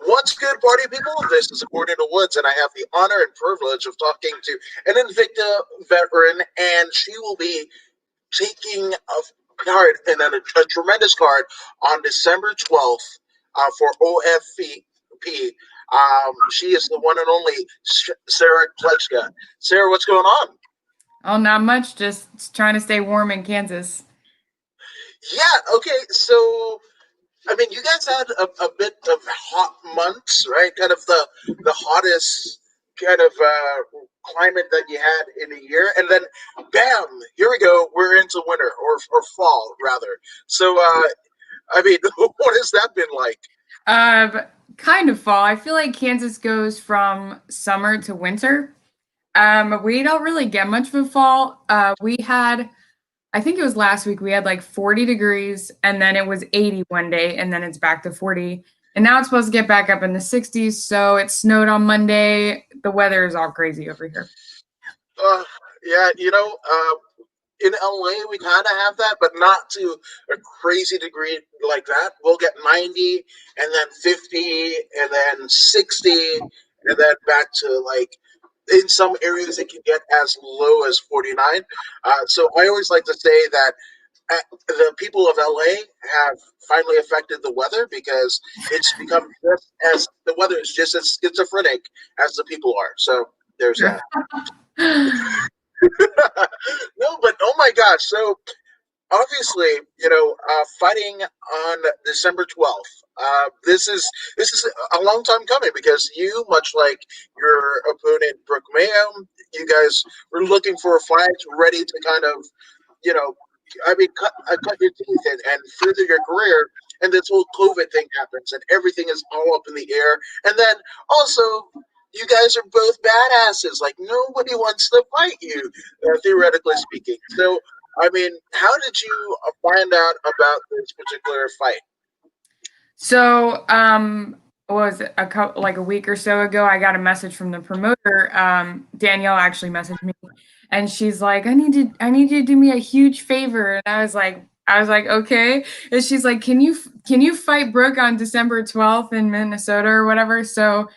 What's good, party people? This is According to Woods, and I have the honor and privilege of talking to an Invicta veteran, and she will be taking a card and then a tremendous card on December 12th for OFP. She is the one and only Sarah Kleczka. Sarah, what's going on? Oh, not much. Just trying to stay warm in Kansas. Yeah, okay, so I mean, you guys had a bit of hot months, right? Kind of the hottest kind of climate that you had in a year, and then bam, here we go. We're into winter or fall rather. So, I mean, what has that been like? Kind of fall. I feel like Kansas goes from summer to winter. We don't really get much of a fall. We had, I think it was last week, we had like 40 degrees, and then it was 80 one day, and then it's back to 40. And now it's supposed to get back up in the 60s. So it snowed on Monday. The weather is all crazy over here. Uh, yeah, in LA, we kind of have that, but not to a crazy degree like that. We'll get 90 and then 50 and then 60 and then back to like in some areas it can get as low as 49. So I always like to say that the people of LA have finally affected the weather because it's become just as the weather is just as schizophrenic as the people are. So there's that. No, but oh my gosh. So obviously, fighting on December 12th. This is a long time coming because you, much like your opponent Brooke Mayo, you guys were looking for a fight, ready to kind of, you know, cut your teeth and further your career. And this whole COVID thing happens, and everything is all up in the air. And then also, you guys are both badasses. Like nobody wants to fight you, theoretically speaking. So I mean, how did you find out about this particular fight? So, was it like a week or so ago, I got a message from the promoter. Danielle actually messaged me, and she's like, I need you to do me a huge favor." And I was like, okay. And she's like, can you fight Brooke on December 12th in Minnesota or whatever? So,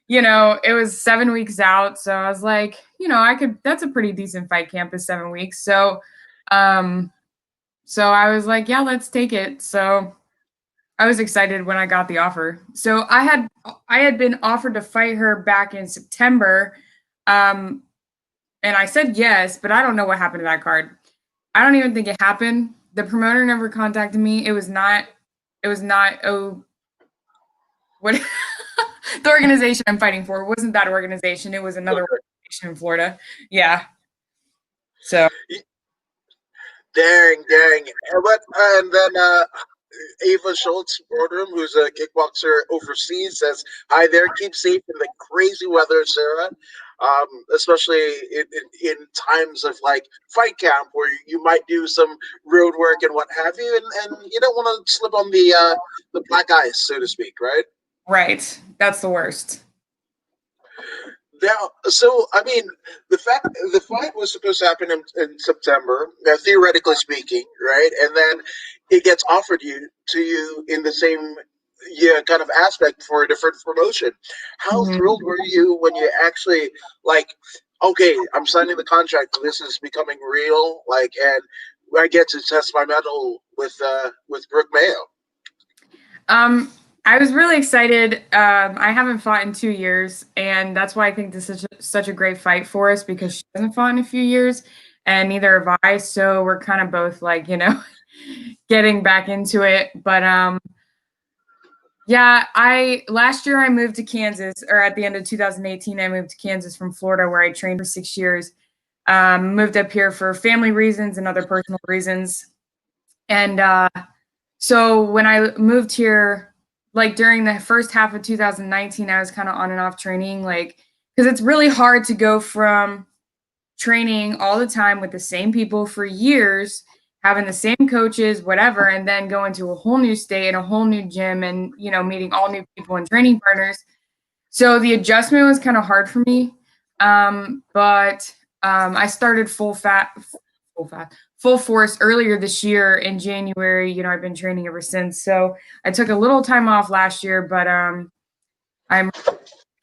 it was 7 weeks out. So I was like, I could. That's a pretty decent fight camp is 7 weeks. Um, so I was like, yeah, let's take it. So I was excited when I got the offer. So I had been offered to fight her back in September. Um, and I said yes, but I don't know what happened to that card. I don't even think it happened. The promoter never contacted me. It was not what the organization I'm fighting for wasn't that organization. It was another Okay. organization in Florida. Yeah. So Dang. And then Ava Schultz Boardroom, who's a kickboxer overseas, says, "Hi there, keep safe in the crazy weather, Sarah. Especially in times of like fight camp where you might do some road work and what have you, and you don't want to slip on the black ice, so to speak, right?" right. That's the worst. Now, so I mean, the fight was supposed to happen in September, theoretically speaking, right? And then it gets offered you in the same kind of aspect for a different promotion. How Mhm. thrilled were you when you actually like, okay, I'm signing the contract. This is becoming real. Like, and I get to test my metal with Brooke Mayo. Um, I was really excited. I haven't fought in 2 years, and that's why I think this is such a great fight for us because she hasn't fought in a few years, and neither have I. So we're kind of both like, getting back into it. But yeah, I last year I moved to Kansas, or at the end of 2018, I moved to Kansas from Florida, where I trained for 6 years. Moved up here for family reasons and other personal reasons, and so when I moved here, like during the first half of 2019, I was kind of on and off training, like, because it's really hard to go from training all the time with the same people for years, having the same coaches, whatever, and then go into a whole new state and a whole new gym and, meeting all new people and training partners. So the adjustment was kind of hard for me. But I started full fat, full force earlier this year in January. I've been training ever since. So I took a little time off last year, but I'm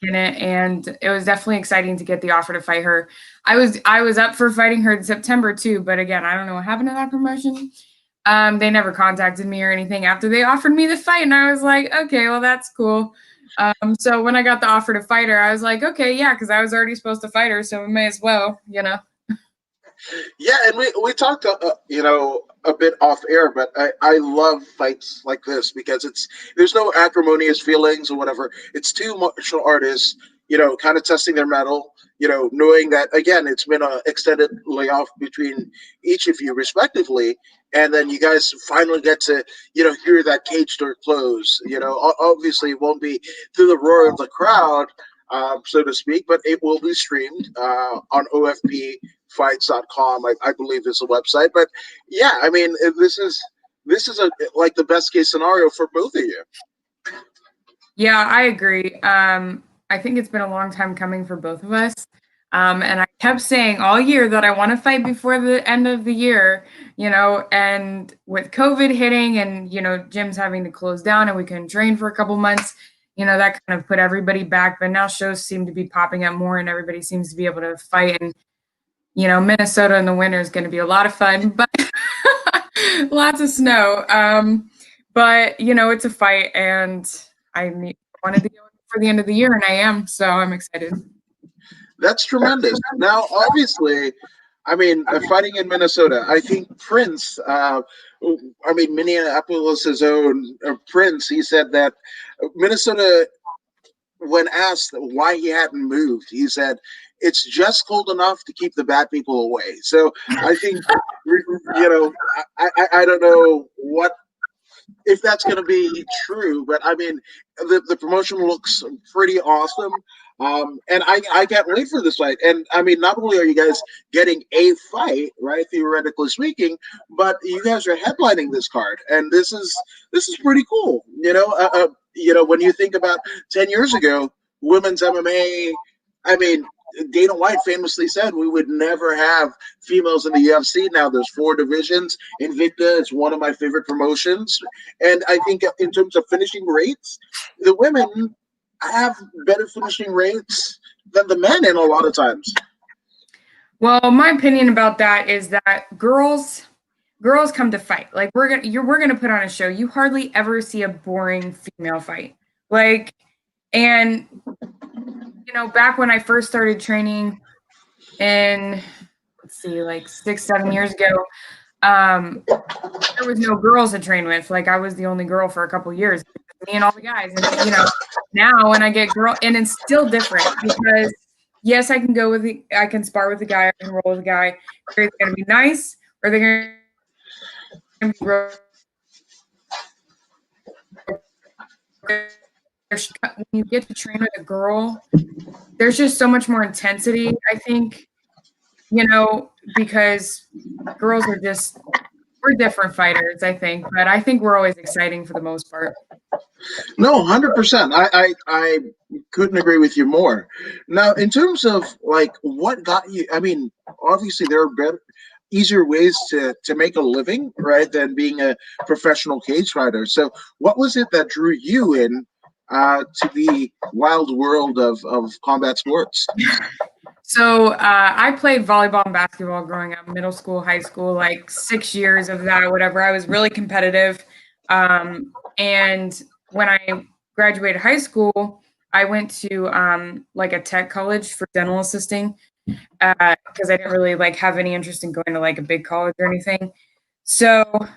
in it, and it was definitely exciting to get the offer to fight her. I was up for fighting her in September too, but again, I don't know what happened to that promotion. They never contacted me or anything after they offered me the fight, and I was like, okay, well that's cool. So when I got the offer to fight her, I was like, okay, yeah, because I was already supposed to fight her, so we may as well, you know. Yeah, and we talked, a bit off air, but I love fights like this because there's no acrimonious feelings or whatever. It's two martial artists, kind of testing their mettle, knowing that again it's been an extended layoff between each of you respectively, and then you guys finally get to hear that cage door close. Obviously it won't be through the roar of the crowd, so to speak, but it will be streamed on OFPfights.com. I believe is the website. But yeah, I mean, this is like the best case scenario for both of you. Yeah, I agree. I think it's been a long time coming for both of us. And I kept saying all year that I want to fight before the end of the year, and with COVID hitting and, gyms having to close down and we couldn't train for a couple months, that kind of put everybody back. But now shows seem to be popping up more and everybody seems to be able to fight. And, Minnesota in the winter is going to be a lot of fun, but lots of snow. But, it's a fight and wanted to go for the end of the year, and I am, so I'm excited. That's tremendous. Now, obviously, I mean, fighting in Minnesota, I think Prince, Minneapolis' own Prince, he said that Minnesota, when asked why he hadn't moved, he said, it's just cold enough to keep the bad people away. So I think, I don't know what if that's going to be true, but I mean, the promotion looks pretty awesome. And I can't wait for this fight. And I mean, not only are you guys getting a fight, right, theoretically speaking, but you guys are headlining this card, and this is pretty cool. When you think about 10 years ago, women's MMA. I mean, Dana White famously said we would never have females in the UFC. Now there's 4 divisions. Invicta is one of my favorite promotions. And I think in terms of finishing rates, the women have better finishing rates than the men in a lot of times. Well, my opinion about that is that girls come to fight. Like we're gonna put on a show. You hardly ever see a boring female fight. Like, and back when I first started training in, let's see, like 6-7 years ago, there was no girls to train with. Like I was the only girl for a couple years, me and all the guys. And now when I get and it's still different because yes, I can spar with the guy, I can roll with the guy. They're gonna be nice or they're gonna be when you get to train with a girl, there's just so much more intensity, I think, because girls are we're different fighters, I think, but I think we're always exciting for the most part. No, 100%. I couldn't agree with you more. Now, in terms of like what got you, I mean, obviously there are better, easier ways to make a living, right, than being a professional cage fighter. So, what was it that drew you in to the wild world of combat sports? So I played volleyball and basketball growing up, middle school, high school, like 6 years of that, whatever. I was really competitive. And when I graduated high school, I went to like a tech college for dental assisting because I didn't really like have any interest in going to like a big college or anything. So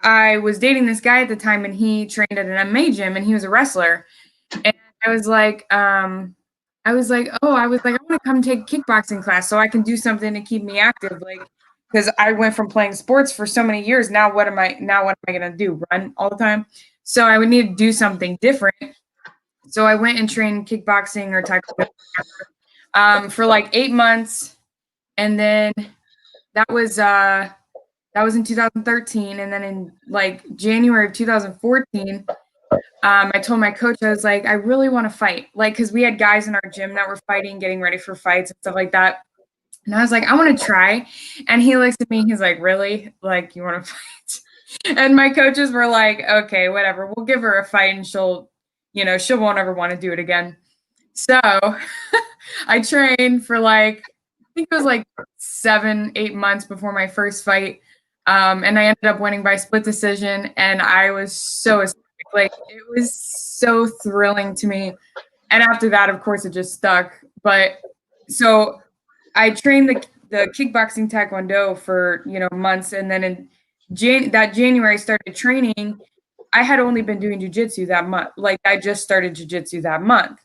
I was dating this guy at the time, and he trained at an MMA gym, and he was a wrestler. And I was like, oh, I want to come take kickboxing class so I can do something to keep me active. Like, because I went from playing sports for so many years. Now what am I going to do? Run all the time? So I would need to do something different. So I went and trained kickboxing or taekwondo for like 8 months. And then that was in 2013. And then in like January of 2014, I told my coach, I was like, I really want to fight. Like, because we had guys in our gym that were fighting, getting ready for fights and stuff like that. And I was like, I want to try. And he looks at me, he's like, really? Like, you want to fight? And my coaches were like, okay, whatever. We'll give her a fight and she'll she won't ever want to do it again. So I trained for I think it was 7-8 months before my first fight. And I ended up winning by split decision. And I was so ecstatic. It was so thrilling to me. And after that, of course, it just stuck. But so I trained the kickboxing taekwondo for, months. And then in that January, I started training. I had only been doing jiu-jitsu that month. I just started jiu-jitsu that month.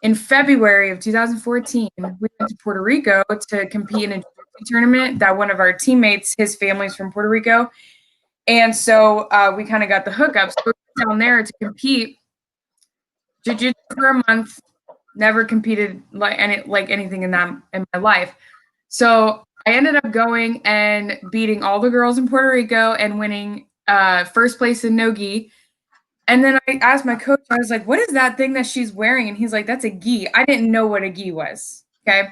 In February of 2014, we went to Puerto Rico to compete in a jiu-jitsu tournament that one of our teammates, his family's from Puerto Rico. And so we kind of got the hookup. So we went down there to compete jiu-jitsu for a month, never competed anything in my life. So I ended up going and beating all the girls in Puerto Rico and winning first place in no-gi. And then I asked my coach, I was like, what is that thing that she's wearing? And he's like, that's a gi. I didn't know what a gi was. Okay.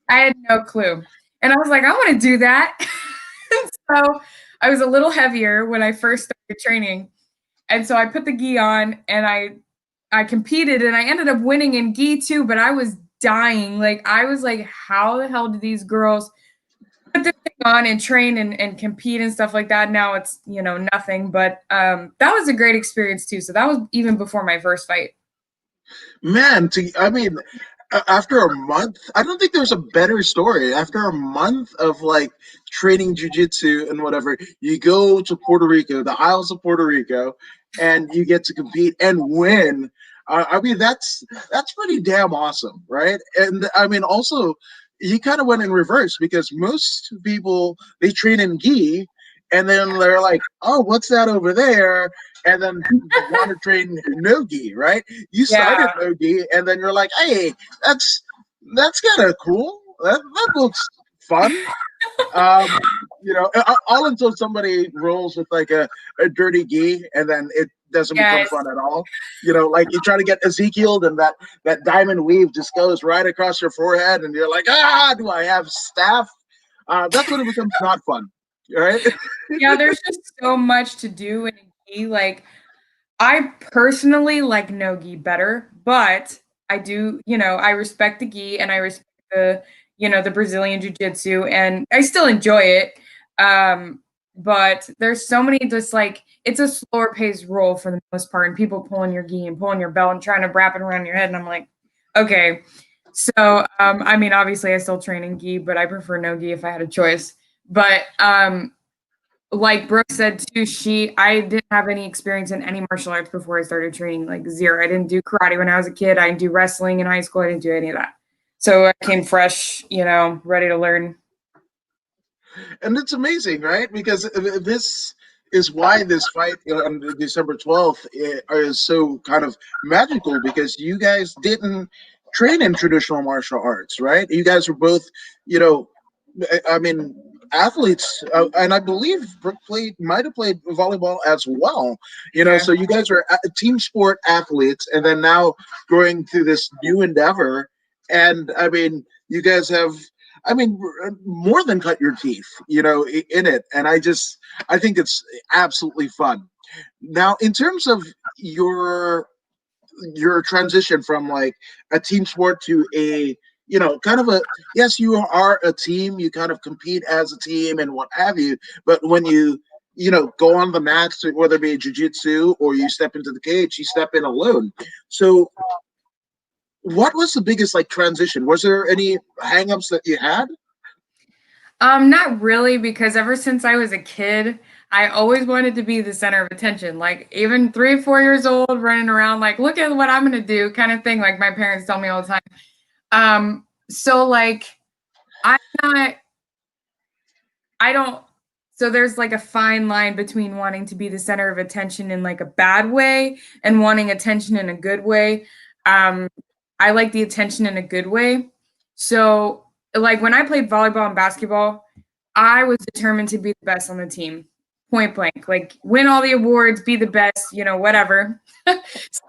I had no clue. And I was like, I want to do that. So I was a little heavier when I first started training. And so I put the gi on and I competed and I ended up winning in gi too, but I was dying. I was like, how the hell do these girls put this thing on and train and compete and stuff like that? Now it's, nothing, but that was a great experience too. So that was even before my first fight. Man, after a month, I don't think there's a better story. After a month of training jujitsu and whatever, you go to Puerto Rico, the Isles of Puerto Rico, and you get to compete and win. That's pretty damn awesome, right? And also, you kind of went in reverse because most people, they train in gi, and then they're like, "Oh, what's that over there?" And then want to train no-gi, right? You started no-gi, and then you're like, "Hey, that's kind of cool. That looks fun." All until somebody rolls with a dirty gi, and then it doesn't become fun at all. You try to get Ezekiel, and that diamond weave just goes right across your forehead, and you're like, do I have staff? That's when it becomes not fun, right? Yeah, there's just so much to do in a gi. I personally like no gi better, but I do, I respect the gi and I respect the Brazilian jiu-jitsu and I still enjoy it. But there's so many it's a slower paced roll for the most part, and people pulling your gi and pulling your belt and trying to wrap it around your head. And I'm like, okay. So, obviously I still train in gi, but I prefer no gi if I had a choice. But, like Brooke said too, I didn't have any experience in any martial arts before I started training, zero. I didn't do karate when I was a kid. I didn't do wrestling in high school. I didn't do any of that. So I came fresh, ready to learn. And it's amazing, right? Because this is why this fight on December 12th is so kind of magical, because you guys didn't train in traditional martial arts, right? You guys were both, you know, athletes, and I believe Brooke might have played volleyball as well. So you guys are team sport athletes, and then now going through this new endeavor, and you guys have, more than cut your teeth, in it, and I think it's absolutely fun. Now, in terms of your transition from a team sport to a kind of yes, you are a team, you kind of compete as a team and what have you, but when you go on the mats, whether it be jiu-jitsu or you step into the cage, you step in alone. So what was the biggest transition? Was there any hangups that you had? Not really, because ever since I was a kid, I always wanted to be the center of attention. Even 3 or 4 years old, running around, look at what I'm gonna do, kind of thing. My parents tell me all the time. So I'm not, I don't. So there's a fine line between wanting to be the center of attention in a bad way and wanting attention in a good way. I like the attention in a good way. So when I played volleyball and basketball, I was determined to be the best on the team, point blank, win all the awards, be the best, whatever.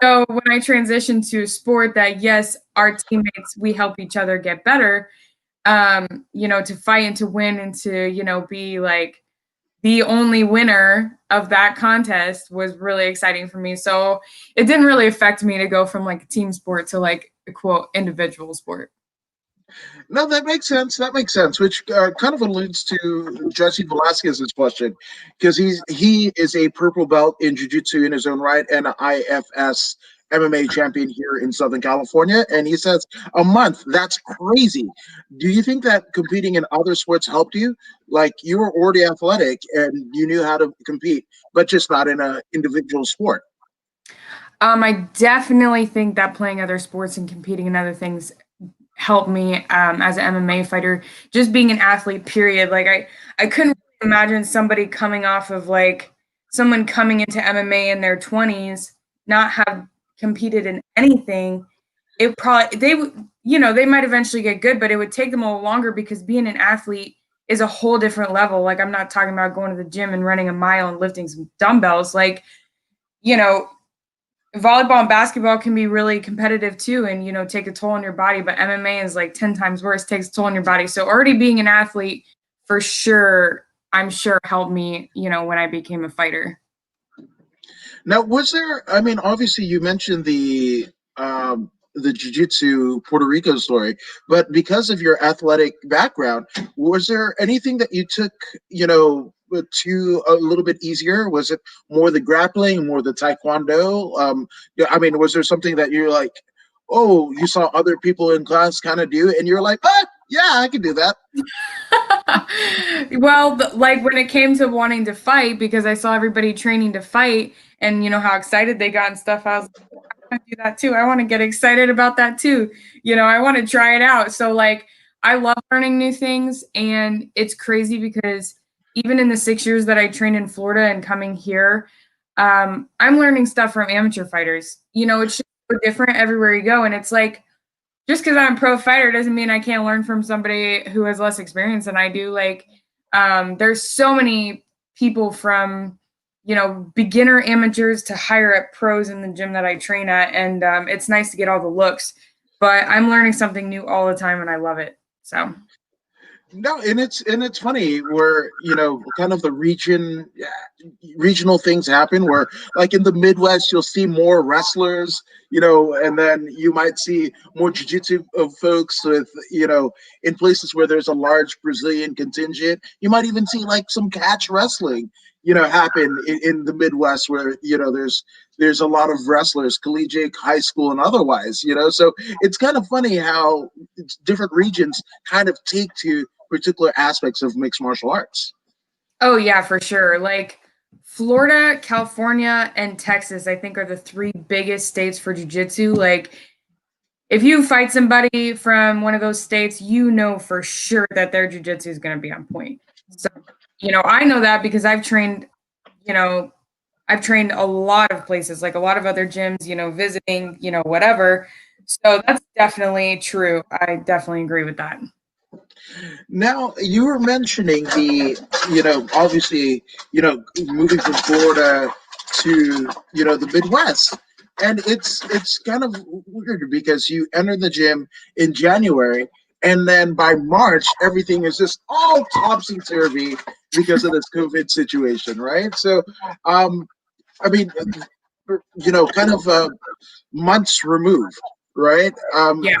So when I transitioned to a sport that, yes, our teammates, we help each other get better, to fight and to win and to, be the only winner, of that contest was really exciting for me. So it didn't really affect me to go from like a team sport to like a quote individual sport. No, that makes sense. That makes sense, which kind of alludes to Jesse Velasquez's question, because he is a purple belt in jiu-jitsu in his own right and an IFS MMA champion here in Southern California. And he says a month, that's crazy. Do you think that competing in other sports helped you? Like you were already athletic and you knew how to compete, but just not in an individual sport. I definitely think that playing other sports and competing in other things helped me as an MMA fighter. Just being an athlete, period. Like I couldn't imagine somebody coming off of like someone coming into MMA in their 20s, not have competed in anything. It probably they would, you know, they might eventually get good, but it would take them a little longer because being an athlete is a whole different level. Like I'm not talking about going to the gym and running a mile and lifting some dumbbells. Like, you know, volleyball and basketball can be really competitive too and you know take a toll on your body, but MMA is like 10 times worse, takes a toll on your body. So already being an athlete for sure, I'm sure helped me, you know, when I became a fighter. Now, was there? I mean, obviously, you mentioned the jiu-jitsu Puerto Rico story, but because of your athletic background, was there anything that you took, you know, to a little bit easier? Was it more the grappling, more the taekwondo? Yeah, I mean, was there something that you're like, oh, you saw other people in class kind of do, and you're like, ah, yeah, I can do that. Well, like when it came to wanting to fight, because I saw everybody training to fight and you know how excited they got and stuff, I was like, I want to do that too. I want to get excited about that too. You know, I want to try it out. So like I love learning new things and it's crazy because even in the 6 years that I trained in Florida and coming here, I'm learning stuff from amateur fighters. You know, it's just so different everywhere you go. And it's like just because I'm a pro fighter doesn't mean I can't learn from somebody who has less experience than I do. Like, there's so many people from, you know, beginner amateurs to higher up pros in the gym that I train at, and it's nice to get all the looks. But I'm learning something new all the time, and I love it. So. No, and it's funny where kind of the regional things happen where like in the Midwest you'll see more wrestlers, and then you might see more jiu-jitsu of folks with in places where there's a large Brazilian contingent. You might even see like some catch wrestling, happen in the Midwest where there's a lot of wrestlers, collegiate, high school, and otherwise. So it's kind of funny how different regions kind of take to particular aspects of mixed martial arts. Oh yeah, for sure. Like Florida, California, and Texas, I think are the three biggest states for jujitsu. Like if you fight somebody from one of those states, you know for sure that their jujitsu is going to be on point. So, I know that because you know, I've trained a lot of places, like a lot of other gyms, visiting, whatever. So that's definitely true. I definitely agree with that. Now you were mentioning obviously, moving from Florida to the Midwest, and it's kind of weird because you enter the gym in January, and then by March everything is just all topsy turvy because of this COVID situation, right? So, I mean, kind of months removed, right? Yeah.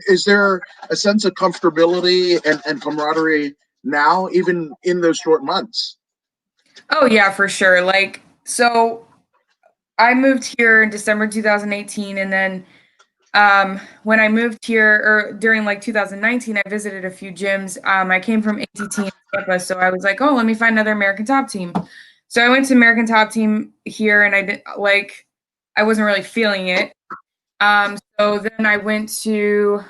Is there a sense of comfortability and camaraderie now, even in those short months? Oh yeah, for sure. Like so I moved here in December 2018 and then when I moved here or during like 2019 I visited a few gyms. I came from ATT in Tampa, so I was like, "Oh, let me find another American Top Team." So I went to American Top Team here and I did like I wasn't really feeling it. So then I went to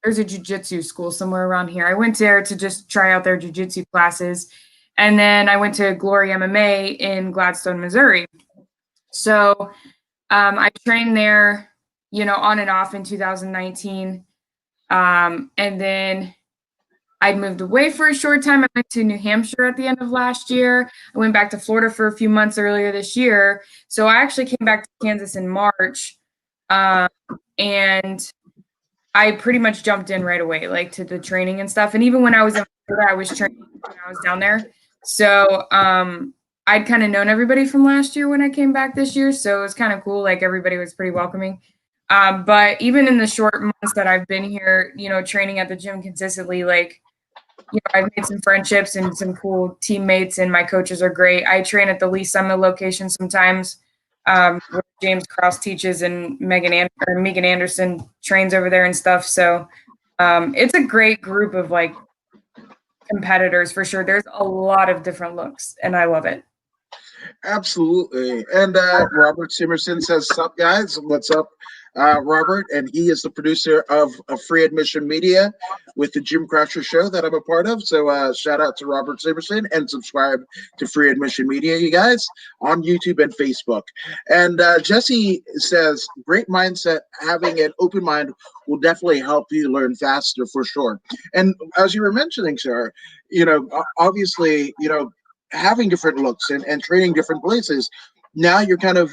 there's a jujitsu school somewhere around here. I went there to just try out their jujitsu classes. And then I went to Glory MMA in Gladstone, Missouri. So I trained there, on and off in 2019. And then I moved away for a short time. I went to New Hampshire at the end of last year. I went back to Florida for a few months earlier this year. So I actually came back to Kansas in March. And I pretty much jumped in right away, like to the training and stuff. And even when I was in Florida, I was training when I was down there. So I'd kind of known everybody from last year when I came back this year, so it was kind of cool. Like everybody was pretty welcoming. But even in the short months that I've been here, training at the gym consistently, like I've made some friendships and some cool teammates, and my coaches are great. I train at the Lee Summit location sometimes, where James Krause teaches, and Megan Anderson trains over there and stuff. So it's a great group of like competitors for sure. There's a lot of different looks, and I love it. Absolutely. And Robert Simerson says, "Sup, guys? What's up, Robert?" And he is the producer of Free Admission Media with the Jim Crasher Show that I'm a part of. So shout out to Robert Simerson and subscribe to Free Admission Media, you guys, on YouTube and Facebook. And Jesse says, "Great mindset. Having an open mind will definitely help you learn faster for sure." And as you were mentioning, sir, obviously, having different looks and training different places, now you're kind of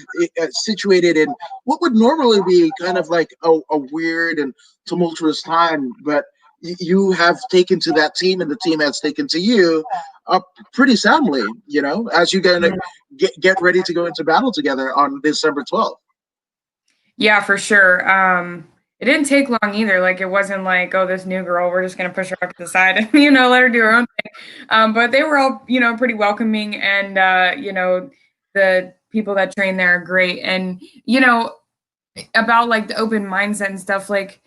situated in what would normally be kind of like a weird and tumultuous time, but you have taken to that team and the team has taken to you up pretty soundly, as you kind of get ready to go into battle together on December 12th. Yeah, for sure. It didn't take long either. Like it wasn't like, oh, this new girl, we're just gonna push her off to the side and let her do her own thing. But they were all pretty welcoming, and the people that train there are great. And about like the open mindset and stuff. Like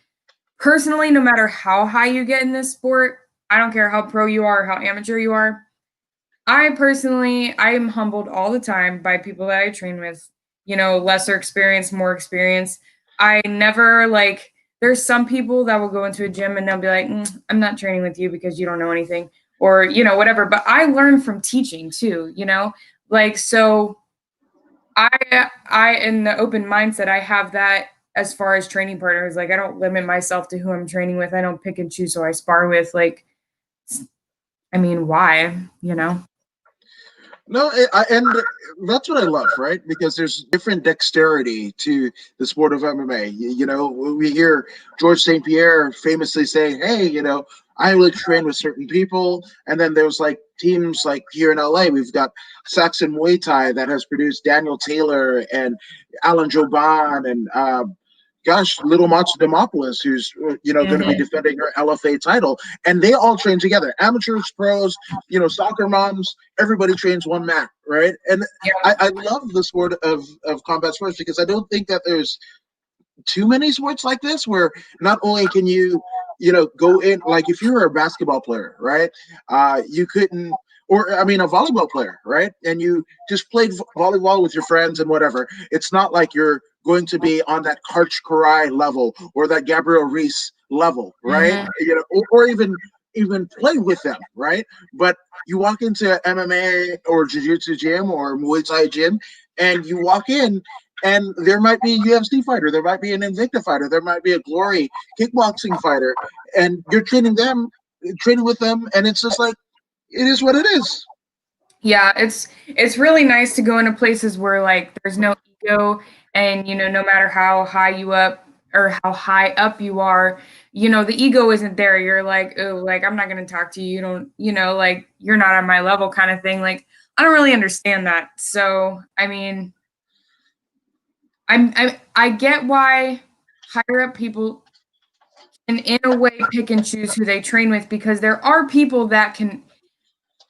personally, no matter how high you get in this sport, I don't care how pro you are or how amateur you are. I am humbled all the time by people that I train with, lesser experience, more experience. I never like, there's some people that will go into a gym and they'll be like, I'm not training with you because you don't know anything, or, whatever. But I learn from teaching too, like, so in the open mindset, I have that as far as training partners. Like, I don't limit myself to who I'm training with. I don't pick and choose who I spar with. Like, I mean, why, No, and that's what I love, right? Because there's different dexterity to the sport of MMA. We hear George St. Pierre famously saying, "Hey, I only train with certain people." And then there's like teams like here in LA, we've got Saxon Muay Thai that has produced Daniel Taylor and Alan Joban and Little Matsu Demopoulos, who's going to be defending her LFA title, and they all train together. Amateurs, pros, soccer moms, everybody trains one mat, right? And I love the sport of combat sports because I don't think that there's too many sports like this where not only can you go in, like if you're a basketball player, right, you couldn't, or I mean a volleyball player, right, and you just played volleyball with your friends and whatever. It's not like you're going to be on that Karch Karai level or that Gabriel Reese level, right? Or even play with them, right? But you walk into MMA or jiu-jitsu gym or Muay Thai gym and you walk in and there might be a UFC fighter, there might be an Invicta fighter, there might be a Glory kickboxing fighter, and you're training with them, and it's just like, it is what it is. Yeah, it's really nice to go into places where like there's no ego, and no matter how high you up or how high up you are, the ego isn't there. You're like, oh, like I'm not gonna talk to you. You don't, like you're not on my level kind of thing. Like I don't really understand that. So I mean, I get why higher up people can in a way pick and choose who they train with, because there are people that can,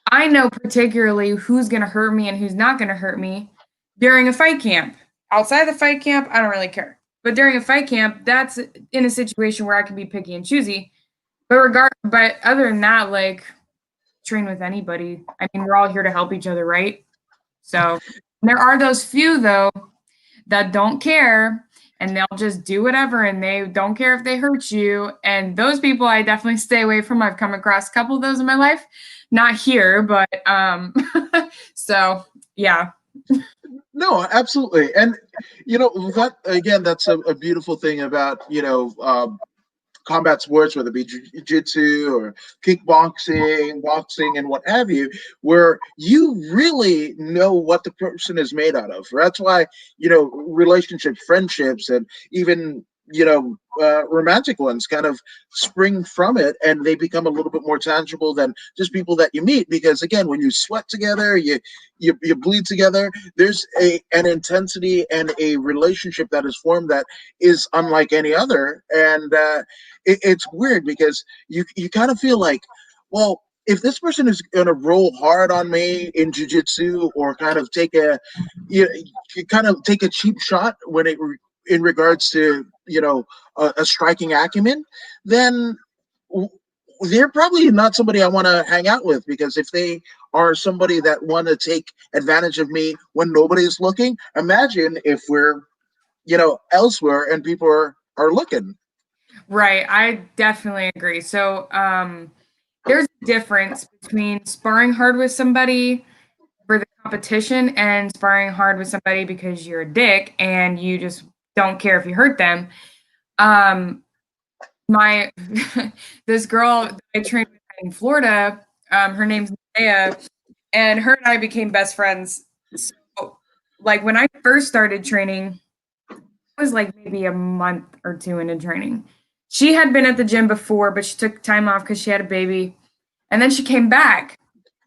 I know particularly who's going to hurt me and who's not going to hurt me during a fight camp. Outside the fight camp, I don't really care. But during a fight camp, that's in a situation where I can be picky and choosy. But other than that, like train with anybody. I mean, we're all here to help each other, right? So there are those few though that don't care, and they'll just do whatever, and they don't care if they hurt you. And those people I definitely stay away from. I've come across a couple of those in my life. Not here, but so yeah. No, absolutely. And that again, that's a beautiful thing about combat sports, whether it be jiu-jitsu or kickboxing, boxing, and what have you, where you really know what the person is made out of. That's why relationships, friendships, and even romantic ones kind of spring from it, and they become a little bit more tangible than just people that you meet. Because again, when you sweat together, you bleed together. There's an intensity and a relationship that is formed that is unlike any other, and it's weird because you kind of feel like, well, if this person is going to roll hard on me in jujitsu, or kind of you, you kind of take a cheap shot when it in regards to a striking acumen, then they're probably not somebody I want to hang out with. Because if they are somebody that want to take advantage of me when nobody's looking, imagine if we're elsewhere and people are looking. Right. I definitely agree. So, there's a difference between sparring hard with somebody for the competition and sparring hard with somebody because you're a dick and you just don't care if you hurt them. Um, my this girl that I trained with in Florida, her name's Naya, and her and I became best friends. So, like when I first started training, it was like maybe a month or two into training. She had been at the gym before, but she took time off because she had a baby, and then she came back.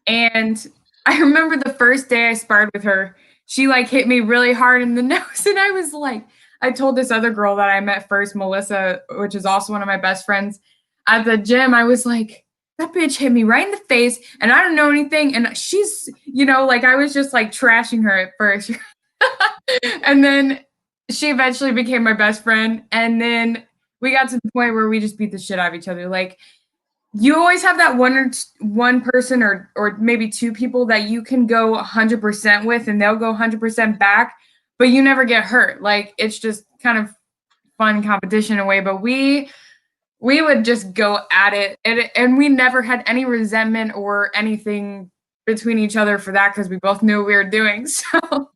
And I remember the first day I sparred with her, she like hit me really hard in the nose, and I was like, I told this other girl that I met first, Melissa, which is also one of my best friends, at the gym. I was like, that bitch hit me right in the face, and I don't know anything. And she's, like I was just like trashing her at first. And then she eventually became my best friend. And then we got to the point where we just beat the shit out of each other. Like, you always have that one person or maybe two people that you can go 100% with, and they'll go 100% back, but you never get hurt. Like, it's just kind of fun competition in a way. But we would just go at it, and we never had any resentment or anything between each other for that because we both knew what we were doing. So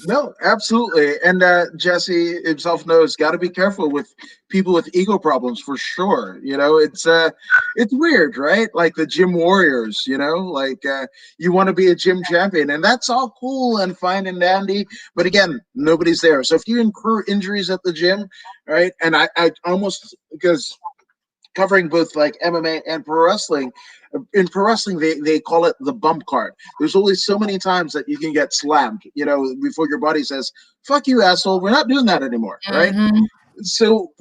No, absolutely. And Jesse himself knows, got to be careful with people with ego problems for sure. It's weird, right? Like the gym warriors, like you want to be a gym champion, and that's all cool and fine and dandy. But again, nobody's there. So if you incur injuries at the gym, right? And I almost, because covering both like MMA and pro wrestling. In pro wrestling, they call it the bump card. There's only so many times that you can get slammed, before your body says, fuck you, asshole, we're not doing that anymore, right? mhm. So,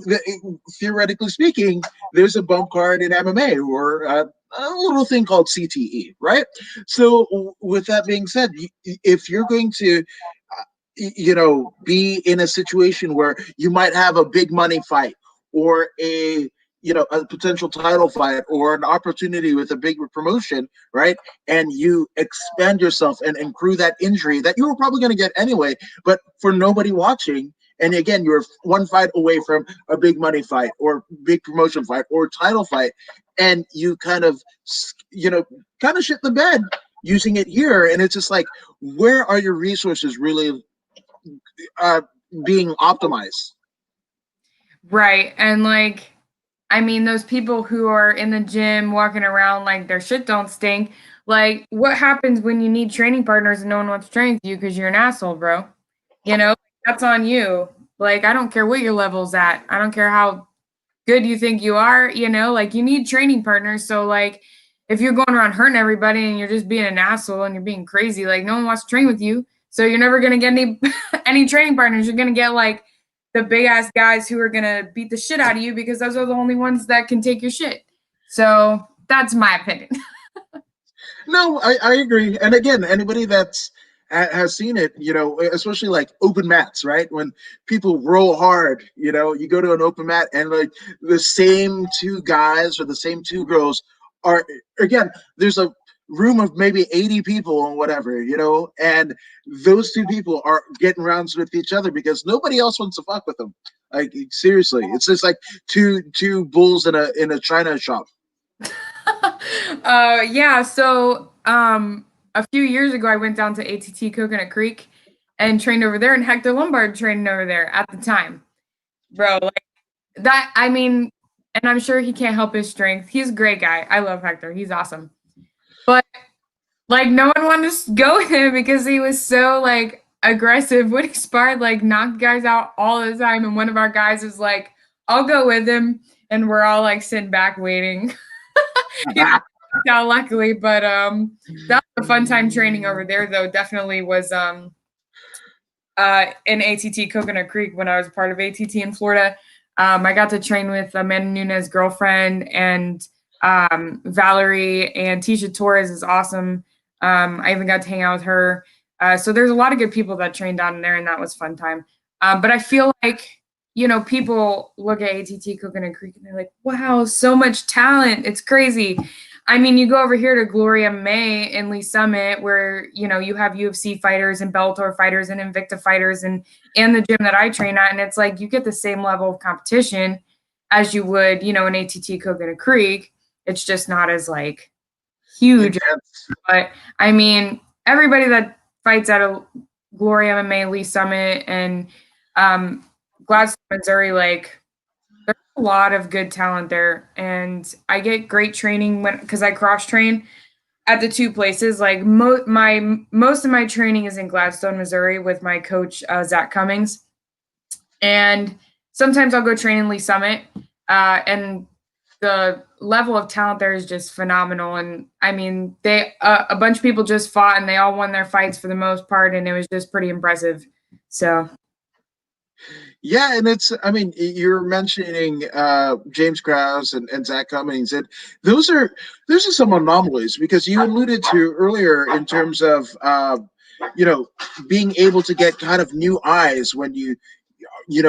theoretically speaking, there's a bump card in MMA, or a little thing called CTE, right? So, with that being said, if you're going to be in a situation where you might have a big money fight, or a potential title fight, or an opportunity with a big promotion, right? And you expand yourself and accrue that injury that you were probably going to get anyway, but for nobody watching. And again, you're one fight away from a big money fight, or big promotion fight, or title fight, and you kind of shit the bed using it here. And it's just like, where are your resources really uh, being optimized? Right. And like, I mean, those people who are in the gym walking around like their shit don't stink. Like, what happens when you need training partners and no one wants to train with you because you're an asshole, bro? You know, that's on you. Like, I don't care what your level's at. I don't care how good you think you are, like you need training partners. So like if you're going around hurting everybody and you're just being an asshole and you're being crazy, like no one wants to train with you. So you're never gonna get any any training partners. You're gonna get like the big ass guys who are gonna beat the shit out of you because those are the only ones that can take your shit. So that's my opinion. No, I agree. And again, anybody that's has seen it, especially like open mats, right? When people roll hard, you go to an open mat, and like the same two guys or the same two girls are, again, there's a room of maybe 80 people or whatever, and those two people are getting rounds with each other because nobody else wants to fuck with them. Like, seriously, it's just like two bulls in a china shop. Yeah, so a few years ago I went down to ATT Coconut Creek and trained over there, and Hector Lombard trained over there at the time. Bro, like that, I mean, and I'm sure he can't help his strength. He's a great guy. I love Hector. He's awesome. But like no one wanted to go with him because he was so like aggressive, would spar, like knock guys out all the time. And one of our guys was like, I'll go with him. And we're all like sitting back waiting. Yeah, luckily, but that was a fun time training over there though. Definitely was in ATT Coconut Creek when I was part of ATT in Florida. I got to train with Amanda Nunes' girlfriend and Valerie, and Tisha Torres is awesome. I even got to hang out with her. So there's a lot of good people that trained down there, and that was fun time. But I feel like, you know, people look at ATT Coconut Creek and they're like, wow, so much talent. It's crazy. I mean, you go over here to Gloria May in Lee Summit, where you know you have UFC fighters and Bellator fighters and Invicta fighters, and the gym that I train at, and it's like you get the same level of competition as you would, you know, in ATT Coconut Creek. It's just not as like huge, Intense. but I mean, everybody that fights at a Gloria MMA, Lee Summit, and Gladstone, Missouri, like there's a lot of good talent there, and I get great training because I cross train at the two places. Like most of my training is in Gladstone, Missouri, with my coach Zach Cummings, and sometimes I'll go train in Lee Summit, and the level of talent there is just phenomenal. And I mean, they a bunch of people just fought, and they all won their fights for the most part, and it was just pretty impressive. So. Yeah, and I mean, you're mentioning James Krause and Zach Cummings, and those are some anomalies because you alluded to earlier in terms of being able to get kind of new eyes when you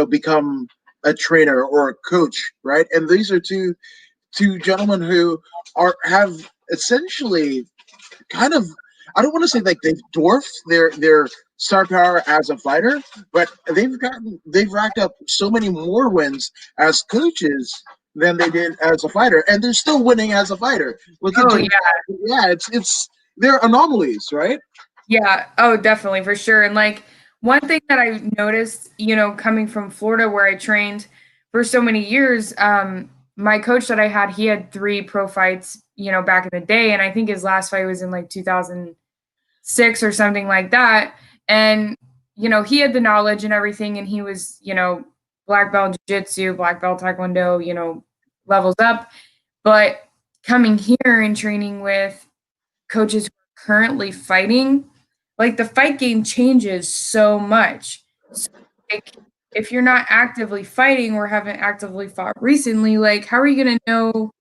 become a trainer or a coach, right? And these are two gentlemen who have essentially kind of, I don't want to say like they've dwarfed their star power as a fighter, but they've racked up so many more wins as coaches than they did as a fighter, and they're still winning as a fighter. Look at Oh James. yeah. Yeah, it's they're anomalies, right? Yeah. Oh, definitely, for sure. And like one thing that I noticed, you know, coming from Florida where I trained for so many years, my coach that I had, he had 3 pro fights, you know, back in the day. And I think his last fight was in like 2006 or something like that. And, you know, he had the knowledge and everything. And he was, you know, black belt jiu-jitsu, black belt taekwondo, you know, levels up. But coming here and training with coaches who are currently fighting, like the fight game changes so much. So, like, if you're not actively fighting or haven't actively fought recently, like how are you gonna know?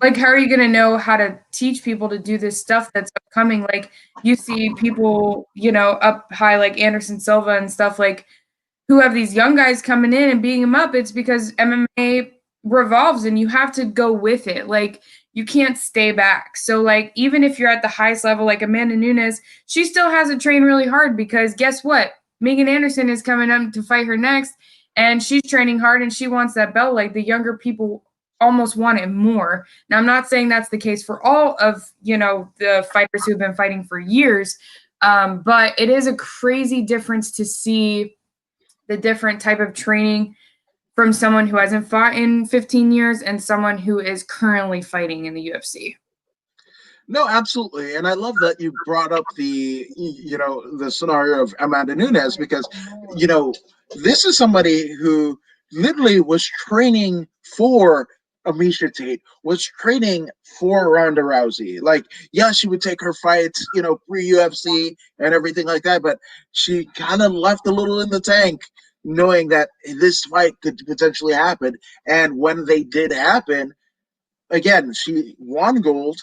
Like how are you gonna know how to teach people to do this stuff that's upcoming? Like you see people, you know, up high like Anderson Silva and stuff like who have these young guys coming in and beating them up. It's because MMA revolves and you have to go with it. Like you can't stay back. So like even if you're at the highest level, like Amanda Nunes, she still has to train really hard because guess what? Megan Anderson is coming up to fight her next, and she's training hard and she wants that belt. Like the younger people almost want it more. Now I'm not saying that's the case for all of, you know, the fighters who've been fighting for years, but it is a crazy difference to see the different type of training from someone who hasn't fought in 15 years and someone who is currently fighting in the UFC. No, absolutely, and I love that you brought up the scenario of Amanda Nunes because this is somebody who literally was training for Amisha Tate, was training for Ronda Rousey. Like, yeah, she would take her fights, pre UFC and everything like that, but she kind of left a little in the tank, knowing that this fight could potentially happen. And when they did happen, again, she won gold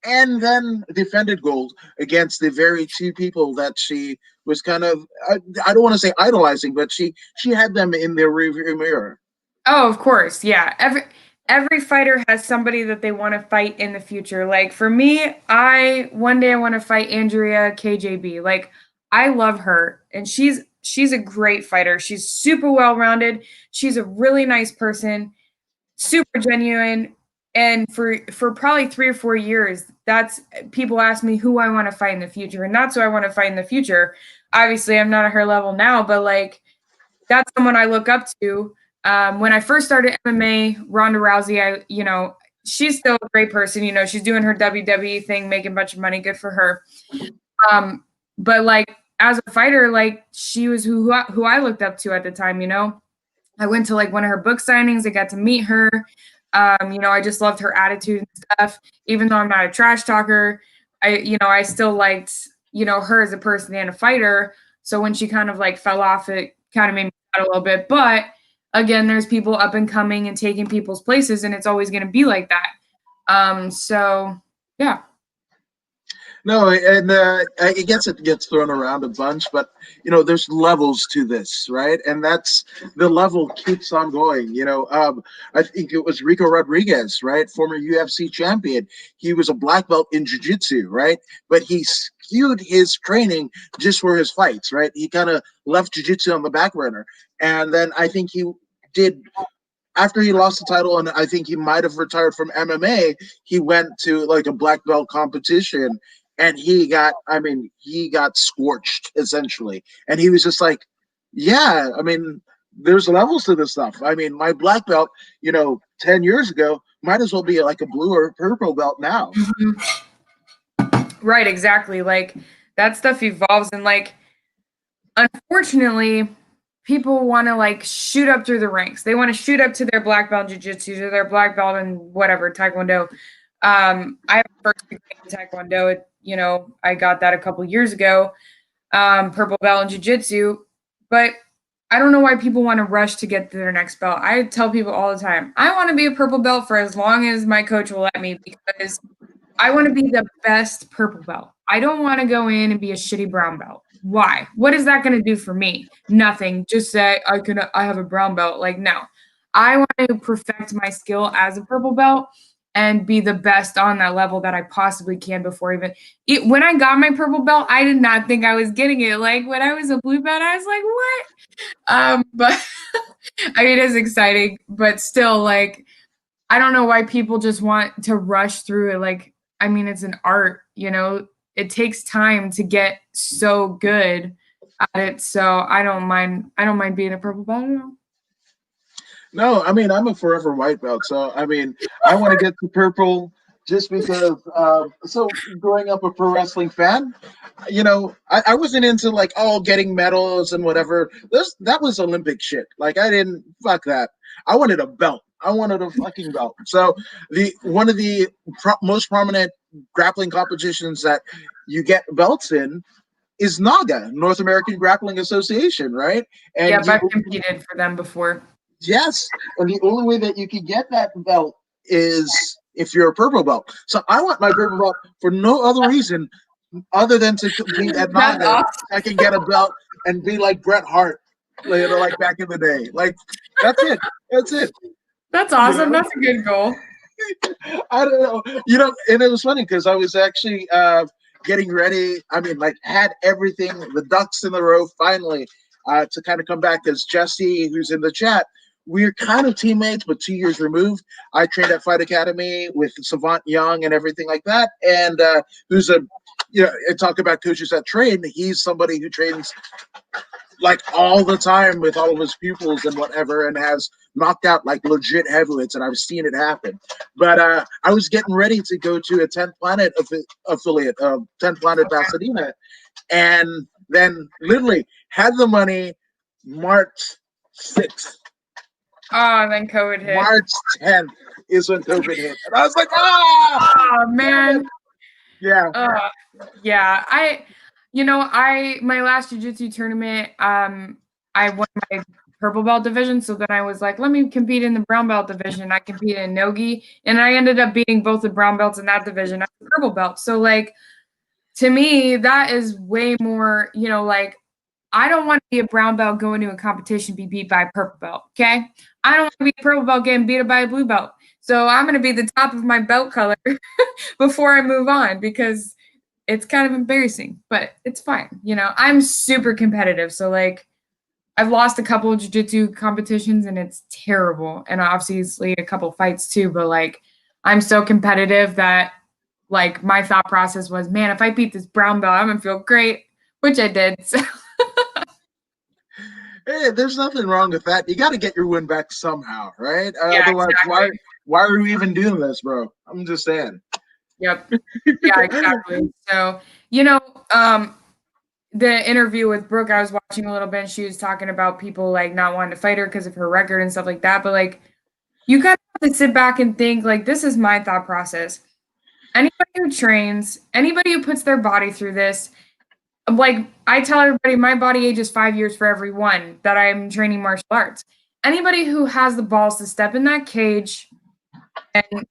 and then defended gold against the very two people that she was kind of, I don't want to say idolizing, but she had them in their rearview mirror. Oh, of course, yeah. Every fighter has somebody that they want to fight in the future. Like for me, I one day I want to fight Andrea KJB. Like I love her and she's a great fighter. She's super well-rounded. She's a really nice person, super genuine. And for probably 3 or 4 years, that's people ask me who I want to fight in the future, and that's who I want to fight in the future. Obviously, I'm not at her level now, but like that's someone I look up to. When I first started MMA, Ronda Rousey, she's still a great person. She's doing her WWE thing, making a bunch of money. Good for her. But like as a fighter, like she was who I looked up to at the time, you know. I went to like one of her book signings. I got to meet her. You know, I just loved her attitude and stuff. Even though I'm not a trash talker, I still liked, you know, her as a person and a fighter. So when she kind of like fell off, it kind of made me sad a little bit. But again, there's people up and coming and taking people's places, and it's always going to be like that. So yeah. No, and I guess it gets thrown around a bunch, but there's levels to this, right? And that's the level keeps on going. I think it was Rico Rodriguez, right, former UFC champion. He was a black belt in jiu-jitsu, right? But he skewed his training just for his fights, right? He kind of left jiu-jitsu on the back burner, and then I think he did after he lost the title, and I think he might have retired from MMA, he went to like a black belt competition and he got scorched essentially. And he was just like, yeah, there's levels to this stuff. My black belt, 10 years ago might as well be like a blue or purple belt now. Right, exactly. Like that stuff evolves, and like unfortunately people want to like shoot up through the ranks. They want to shoot up to their black belt in jiu-jitsu, to their black belt in whatever, taekwondo. I have a first degree in taekwondo. I got that a couple years ago. Purple belt in jiu-jitsu, but I don't know why people want to rush to get to their next belt. I tell people all the time, I want to be a purple belt for as long as my coach will let me, because I want to be the best purple belt. I don't want to go in and be a shitty brown belt. Why? What is that going to do for me? Nothing. Just say I have a brown belt. Like, no. I want to perfect my skill as a purple belt and be the best on that level that I possibly can before when I got my purple belt, I did not think I was getting it. Like when I was a blue belt, I was like, what? But it's exciting, but still, like, I don't know why people just want to rush through it. Like, it's an art, it takes time to get so good at it. So I don't mind being a purple belt at all. No, I'm a forever white belt. So, I want to get to purple just because. So, growing up a pro wrestling fan, I wasn't into like getting medals and whatever. That was Olympic shit. Like, I didn't fuck that. I wanted a belt. I wanted a fucking belt. So, one of the most prominent grappling competitions that you get belts in is NAGA, North American Grappling Association, right? And yeah, I've competed for them before. Yes, and the only way that you can get that belt is if you're a purple belt. So I want my purple belt for no other reason other than to compete at NAGA. Awesome. I can get a belt and be like Bret Hart, like back in the day. Like that's it. That's it. That's awesome. That's a good goal. I don't know. And it was funny because I was actually getting ready. Had everything, the ducks in the row finally to kind of come back, because Jesse, who's in the chat, we're kind of teammates, but 2 years removed. I trained at Fight Academy with Savant Young and everything like that. And who's talk about coaches that train. He's somebody who trains like all the time with all of his pupils and whatever, and has knocked out like legit heavyweights, and I've seen it happen. But I was getting ready to go to a 10th Planet affiliate, 10th Planet Pasadena, and then literally had the money March 6th. Oh, and then COVID hit. March 10th is when COVID hit. And I was like, oh man. Yeah. Yeah. My last jiu-jitsu tournament, I won my purple belt division. So then I was like, let me compete in the brown belt division. I competed in Nogi, and I ended up beating both the brown belts in that division. I was a purple belt. So like, to me, that is way more, like, I don't want to be a brown belt going to a competition, be beat by a purple belt. Okay. I don't want to be a purple belt getting beat by a blue belt. So I'm going to be the top of my belt color before I move on, because it's kind of embarrassing, but it's fine. I'm super competitive. So like, I've lost a couple of jiu-jitsu competitions and it's terrible. And obviously a couple fights too, but like, I'm so competitive that like my thought process was, man, if I beat this brown belt, I'm going to feel great, which I did. So. Hey, there's nothing wrong with that. You got to get your win back somehow, right? Yeah, otherwise, exactly. why are we even doing this, bro? I'm just saying. Yep. Yeah, exactly. So, the interview with Brooke, I was watching a little bit, and she was talking about people like not wanting to fight her because of her record and stuff like that. But like, you kind of have to sit back and think, like, this is my thought process. Anybody who trains, anybody who puts their body through this, like I tell everybody, my body ages 5 years for every one that I'm training martial arts. Anybody who has the balls to step in that cage and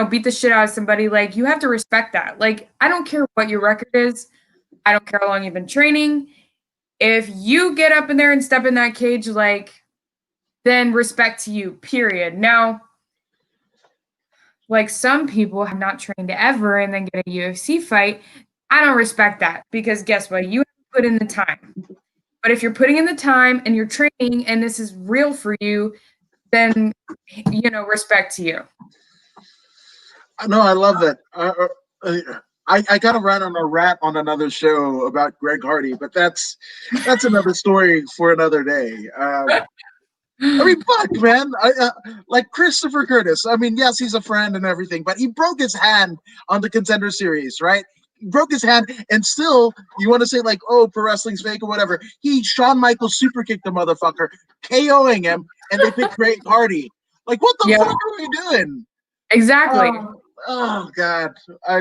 beat the shit out of somebody, like you have to respect that. Like I don't care what your record is. I don't care how long you've been training. If you get up in there and step in that cage, like then respect to you, period. Now, like some people have not trained ever and then get a UFC fight. I don't respect that because guess what? You have to put in the time. But if you're putting in the time and you're training and this is real for you, then respect to you. No, I love that. I got to run on a rat on another show about Greg Hardy, but that's another story for another day. I mean, fuck, man. Like Christopher Curtis. I mean, yes, he's a friend and everything, but he broke his hand on the Contender Series, right? He broke his hand, and still, you want to say like, oh, pro wrestling's fake or whatever. Shawn Michaels super kicked the motherfucker, KOing him, and they picked Greg Hardy. Like, what the fuck are we doing? Exactly. Oh God, I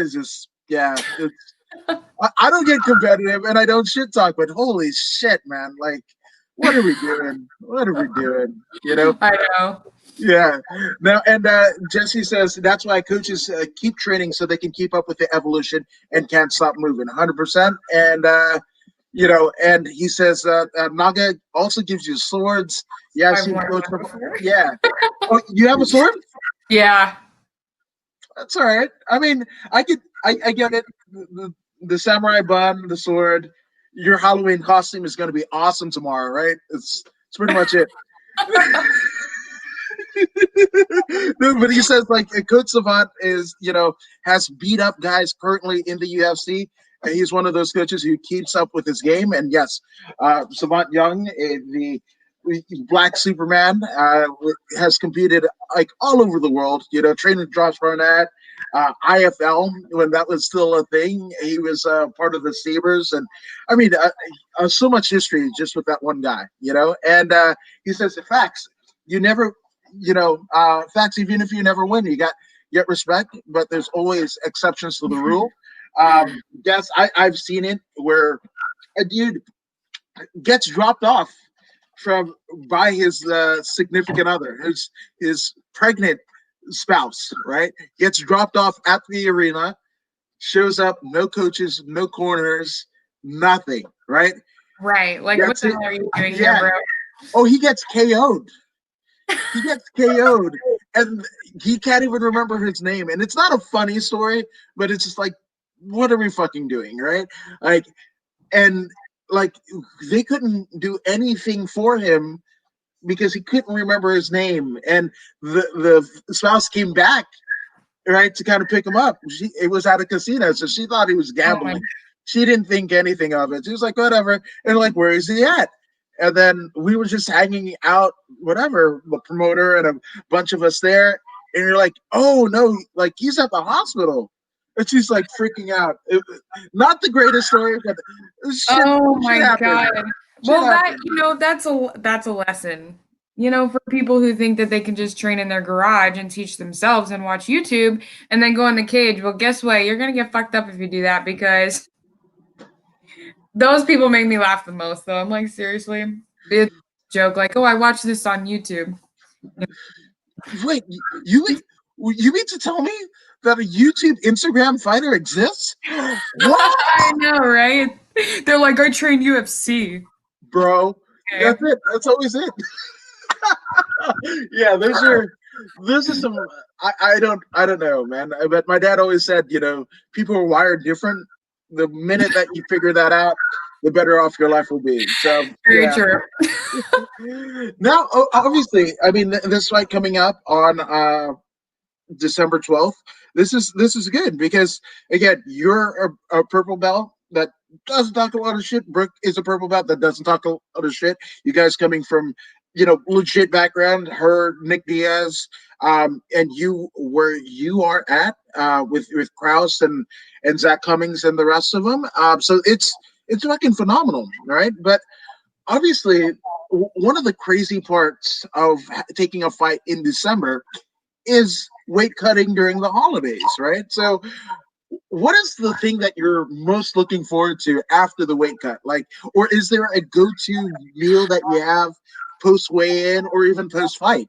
don't get competitive and I don't shit talk, but holy shit, man! Like, what are we doing? What are we doing? I know. Yeah. Now, and Jesse says that's why coaches keep training so they can keep up with the evolution and can't stop moving. 100%. And and he says Naga also gives you swords. Yeah, yeah. Oh, you have a sword? Yeah. That's all right. I mean, I get it. The samurai bun, the sword. Your Halloween costume is going to be awesome tomorrow, right? It's pretty much it. No, but he says like Coach Savant is has beat up guys currently in the UFC. And he's one of those coaches who keeps up with his game. And yes, Savant Young, the Black Superman, has competed like all over the world. Training Josh Barnett, IFL when that was still a thing. He was part of the Sabres, and I mean, so much history just with that one guy. And he says the facts. You never, facts. Even if you never win, you get respect, but there's always exceptions to the rule. Yes, I've seen it where a dude gets dropped off by his significant other, his pregnant spouse, right? Gets dropped off at the arena, shows up, no coaches, no corners, nothing, right? Right. Like, what the hell are you doing here, bro? Oh, he gets KO'd. He gets KO'd, and he can't even remember his name. And it's not a funny story, but it's just like, what are we fucking doing, right? Like, and like they couldn't do anything for him because he couldn't remember his name. And the spouse came back, right, to kind of pick him up. It was at a casino, so she thought he was gambling. She didn't think anything of it. She was like, whatever. And like, where is he at? And then we were just hanging out, whatever, the promoter and a bunch of us there. And you're like, oh no, like he's at the hospital. And she's like freaking out. Not the greatest story, but oh my God. Well, that's a lesson. For people who think that they can just train in their garage and teach themselves and watch YouTube and then go in the cage. Well, guess what? You're gonna get fucked up if you do that because those people make me laugh the most. Though I'm like, seriously, it's a joke. Like, oh, I watched this on YouTube. Wait, you mean to tell me that a YouTube Instagram fighter exists? What? I know, right? They're like, I train UFC. Bro, okay. That's it. That's always it. Yeah, those are some. I don't know, man. But my dad always said, people are wired different. The minute that you figure that out, the better off your life will be. So very true. Now, obviously, I mean, this fight coming up on December 12th. This is good because again, you're a purple belt that doesn't talk a lot of shit. Brooke is a purple belt that doesn't talk a lot of shit. You guys coming from legit background. Her, Nick Diaz, and you where you are at with Krause and Zach Cummings and the rest of them. So it's it's fucking phenomenal, right? But obviously, one of the crazy parts of taking a fight in December is weight cutting during the holidays, right? So, what is the thing that you're most looking forward to after the weight cut? Like, or is there a go-to meal that you have post weigh-in or even post fight?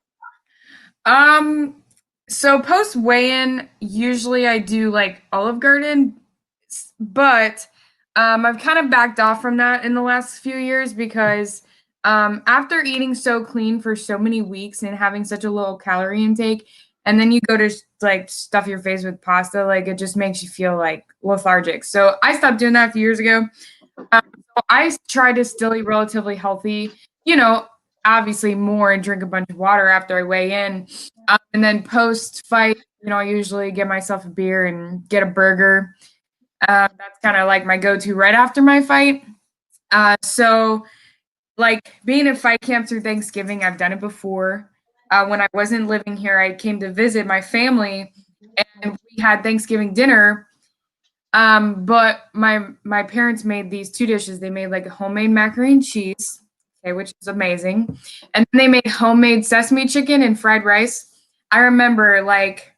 Um, so post weigh-in, usually I do like Olive Garden, but I've kind of backed off from that in the last few years because after eating so clean for so many weeks and having such a low calorie intake, and then you go to like stuff your face with pasta, like it just makes you feel like lethargic. So I stopped doing that a few years ago. So I try to still eat relatively healthy, you know, obviously more and drink a bunch of water after I weigh in. And then post fight, I usually get myself a beer and get a burger. That's kind of like my go to right after my fight. So, like being in fight camp through Thanksgiving, I've done it before. When I wasn't living here, I came to visit my family and we had Thanksgiving dinner. But my parents made these two dishes. They made like a homemade macaroni and cheese, okay, which is amazing. And then they made homemade sesame chicken and fried rice. I remember like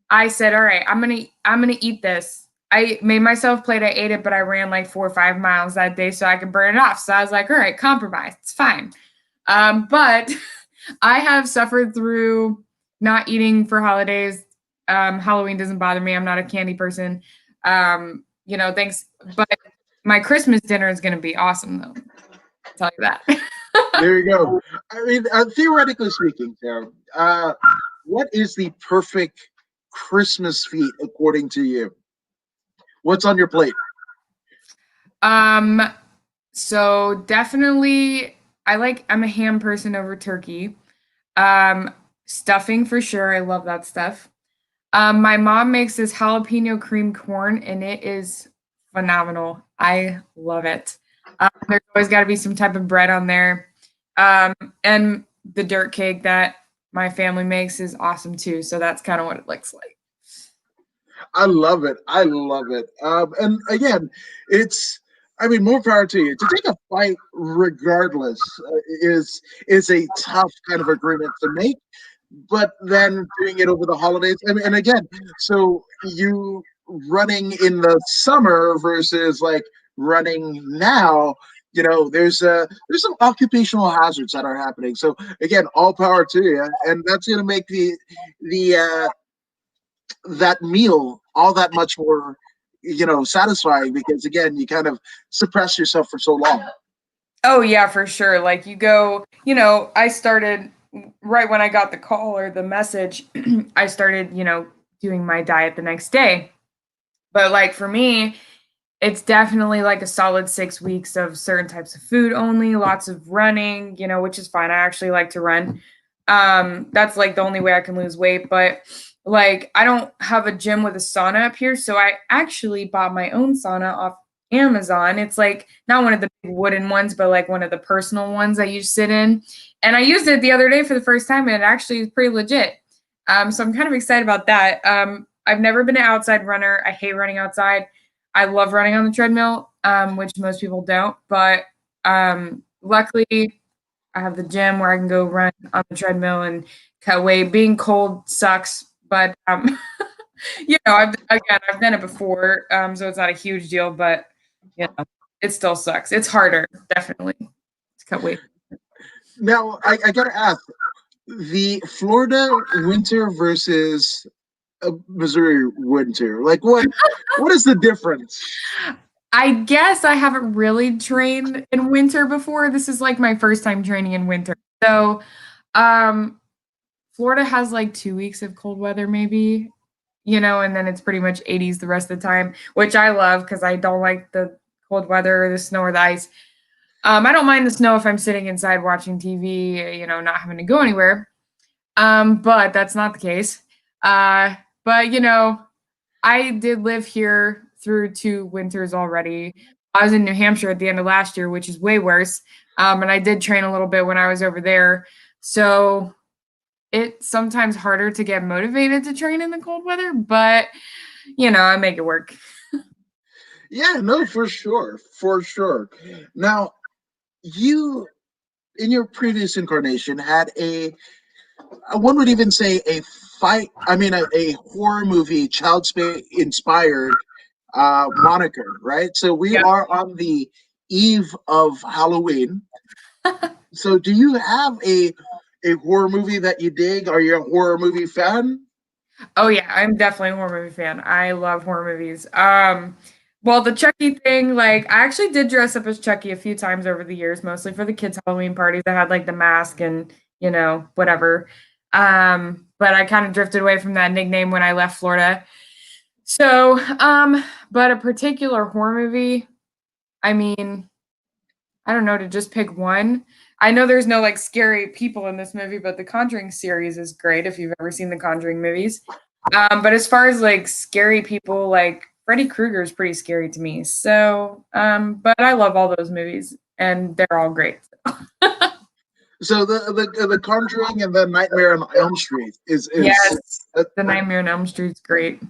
I said, "All right, I'm gonna eat this." I made myself a plate. I ate it, but I ran like 4 or 5 miles that day so I could burn it off. So I was like, "All right, compromise. It's fine." But I have suffered through not eating for holidays. Halloween doesn't bother me. I'm not a candy person. Thanks. But my Christmas dinner is going to be awesome, though. I'll tell you that. There you go. I mean, theoretically speaking, Sarah, what is the perfect Christmas feat according to you? What's on your plate? um, so definitely, I'm a ham person over turkey. Um, Stuffing for sure. I love that stuff. My mom makes this jalapeno cream corn, and it is phenomenal. I love it. There's always got to be some type of bread on there. Um, and the dirt cake that my family makes is awesome too. So that's kind of what it looks like. I love it. I love it. And again, it's. I mean, more power to you. To take a fight, regardless, is a tough kind of agreement to make. But then doing it over the holidays, and again, so you running in the summer versus like running now. There's some occupational hazards that are happening. So again, all power to you, and that's going to make the that meal all that much more satisfying because again you kind of suppress yourself for so long. Oh yeah, for sure. Like I started right when I got the call or the message, I started, doing my diet the next day. But like for me, it's definitely like a solid 6 weeks of certain types of food only, lots of running, which is fine. I actually like to run. That's like the only way I can lose weight. But like I don't have a gym with a sauna up here, so I actually bought my own sauna off Amazon. It's like not one of the big wooden ones, but like one of the personal ones that you sit in. And I used it the other day for the first time, and it actually is pretty legit. So I'm kind of excited about that. I've never been an outside runner. I hate running outside. I love running on the treadmill, which most people don't. But luckily, I have the gym where I can go run on the treadmill and cut weight. Being cold sucks, but I've done it before, so it's not a huge deal. But it still sucks. It's harder, definitely, to cut weight. Now I gotta ask, the Florida winter versus Missouri winter, like what is the difference? I guess I haven't really trained in winter before. This is like my first time training in winter. So, um, Florida has like 2 weeks of cold weather, maybe, and then it's pretty much 80s the rest of the time, which I love because I don't like the cold weather or the snow or the ice. I don't mind the snow if I'm sitting inside watching TV, not having to go anywhere. But that's not the case. But I did live here through 2 winters already. I was in New Hampshire at the end of last year, which is way worse. And I did train a little bit when I was over there. So it's sometimes harder to get motivated to train in the cold weather, but I make it work. Yeah, no, for sure, for sure. Now, you in your previous incarnation had a one would even say a fight. I mean, a horror movie, inspired moniker, right? So we Yeah. are on the eve of Halloween. So, do you have a horror movie that you dig? Are you a horror movie fan? Oh yeah, I'm definitely a horror movie fan. I love horror movies. Well, the Chucky thing, like I actually did dress up as Chucky a few times over the years, mostly for the kids' Halloween parties. I had like the mask and whatever. But I kind of drifted away from that nickname when I left Florida. So, but a particular horror movie, I mean, I don't know, to just pick one. I know there's no like scary people in this movie, but the Conjuring series is great if you've ever seen the Conjuring movies. But as far as like scary people, like Freddy Krueger is pretty scary to me. So, but I love all those movies and they're all great. So the Conjuring and the Nightmare on Elm Street is Yes, The Nightmare on Elm Street's great.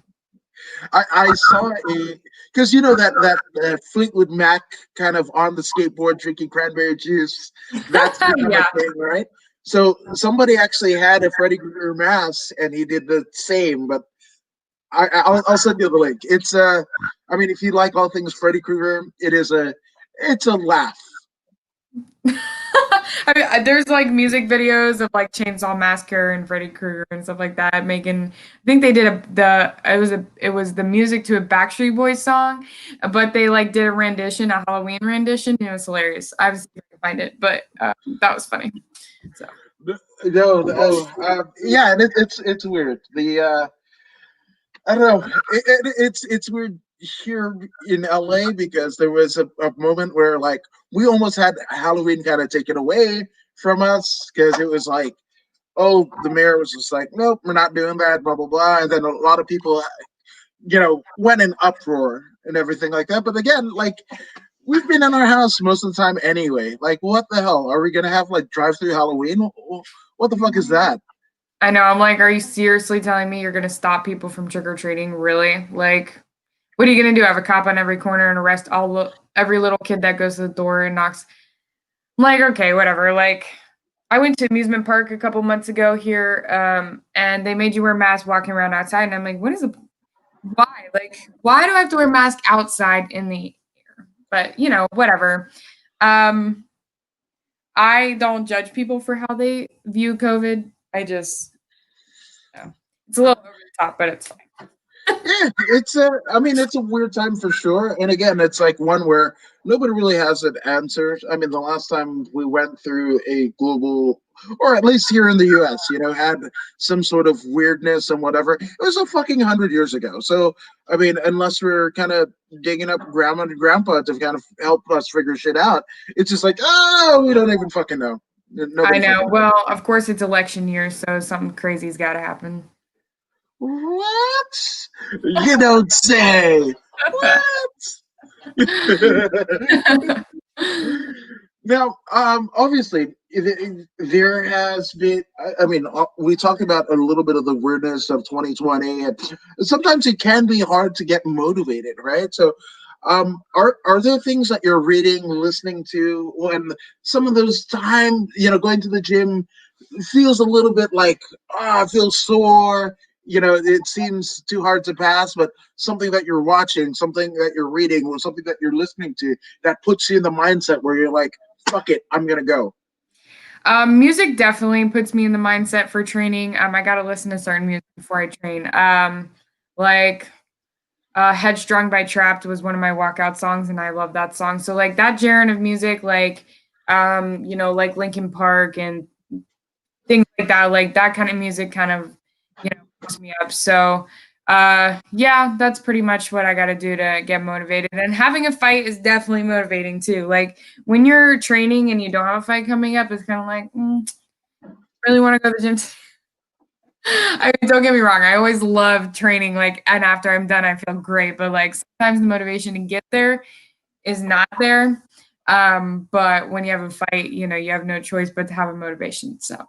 I saw a because you know that Fleetwood Mac kind of on the skateboard drinking cranberry juice that's become a Yeah, thing, right? So somebody actually had a Freddy Krueger mask and he did the same, but I'll send you the link. It's I mean, if you like all things Freddy Krueger, it's a laugh. I mean, there's like music videos of like Chainsaw Massacre and Freddy Krueger and stuff like that. Making, I think they did it was the music to a Backstreet Boys song, but they like did a rendition, a Halloween rendition. It was hilarious. I was if I could find it, but that was funny. So No, no, yeah, and it's weird. I don't know. It's weird here in LA because there was a moment where like we almost had Halloween kind of taken away from us because it was like, oh, the mayor was just like, nope, we're not doing that, blah blah blah, and then a lot of people, went in uproar and everything like that. But again, like we've been in our house most of the time anyway. Like, what the hell are we gonna have like drive through Halloween? What the fuck is that? I know. I'm like, are you seriously telling me you're gonna stop people from trick or treating? Really? Like, what are you gonna do? Have a cop on every corner and arrest every little kid that goes to the door and knocks? I'm like, okay, whatever. Like, I went to amusement park a couple months ago here, and they made you wear masks walking around outside, and I'm like, what is the why? Like, why do I have to wear a mask outside in the air? But whatever. Um, I don't judge people for how they view COVID. I just, it's a little over the top, but it's fine. Yeah, I mean, it's a weird time for sure. And again, it's like one where nobody really has an answer. I mean, the last time we went through a global, or at least here in the US, had some sort of weirdness and whatever, it was a fucking 100 years ago. So, I mean, unless we're kind of digging up grandma and grandpa to kind of help us figure shit out, it's just like, oh, we don't even fucking know. I Nobody know. fucking knows. Well, of course, it's election year, so something crazy's got to happen. What? You don't say. What? Now, obviously, there has been. I mean, we talked about a little bit of the weirdness of 2020, and sometimes it can be hard to get motivated, right? So, are there things that you're reading, listening to when some of those time, going to the gym feels a little bit like, I feel sore. It seems too hard to pass, but something that you're watching, something that you're reading, or something that you're listening to that puts you in the mindset where you're like, fuck it, I'm gonna go. Music definitely puts me in the mindset for training. I got to listen to certain music before I train. Like Headstrong by Trapped was one of my walkout songs, and I love that song. So like that genre of music, like like Linkin Park and things like that kind of music kind of, pumps me up. So yeah, that's pretty much what I gotta do to get motivated. And having a fight is definitely motivating too. Like when you're training and you don't have a fight coming up, it's kind of like, really want to go to the gym. I mean, don't get me wrong. I always love training, like, and after I'm done, I feel great. But like sometimes the motivation to get there is not there. But when you have a fight, you have no choice but to have a motivation. So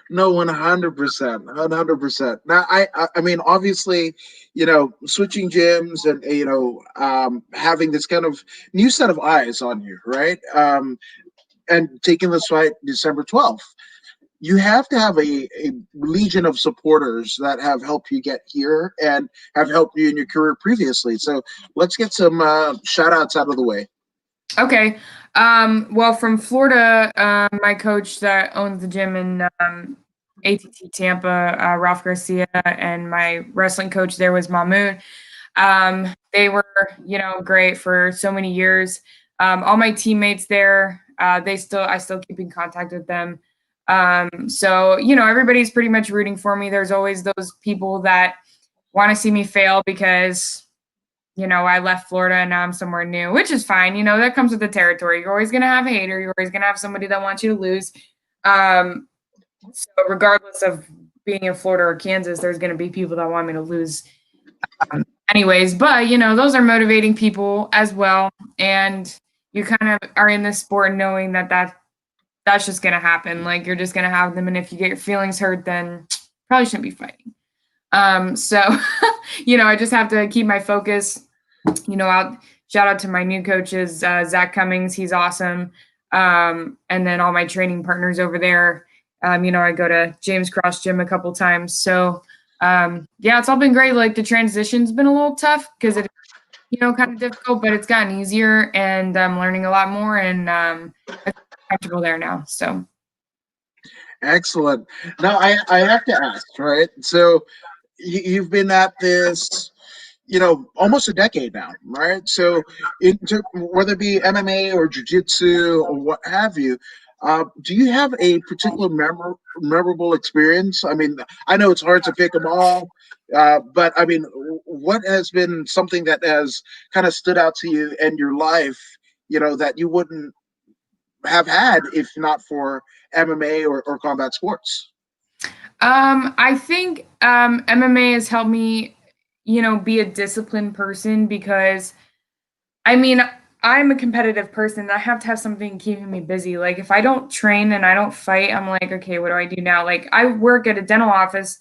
No, 100%, 100%. Now, I mean, obviously, switching gyms and having this kind of new set of eyes on you, right? And taking this fight December 12th. You have to have a legion of supporters that have helped you get here and have helped you in your career previously. So let's get some shout outs out of the way. Okay. Well, from Florida, my coach that owns the gym in ATT Tampa, Ralph Garcia, and my wrestling coach there was Mahmoud. They were, great for so many years. All my teammates there, I still keep in contact with them. So, everybody's pretty much rooting for me. There's always those people that want to see me fail because I left Florida and now I'm somewhere new, which is fine. That comes with the territory. You're always going to have a hater. You're always going to have somebody that wants you to lose. So regardless of being in Florida or Kansas, there's going to be people that want me to lose. Anyways, but those are motivating people as well. And you kind of are in this sport knowing that's just going to happen. Like you're just going to have them. And if you get your feelings hurt, then probably shouldn't be fighting. So, I just have to keep my focus. I'll shout out to my new coaches, Zach Cummings. He's awesome. And then all my training partners over there. I go to James Cross Gym a couple times. So, it's all been great. Like the transition's been a little tough because it's, kind of difficult, but it's gotten easier and I'm learning a lot more and I'm comfortable there now. So. Excellent. Now, I have to ask, right? So you've been at this almost a decade now, right? So, whether it be MMA or jiu-jitsu or what have you, do you have a particular memorable experience? I mean, I know it's hard to pick them all, but I mean, what has been something that has kind of stood out to you in your life, that you wouldn't have had if not for MMA or combat sports? I think MMA has helped me, be a disciplined person because, I mean, I'm a competitive person. I have to have something keeping me busy. Like if I don't train and I don't fight, I'm like, okay, what do I do now? Like I work at a dental office,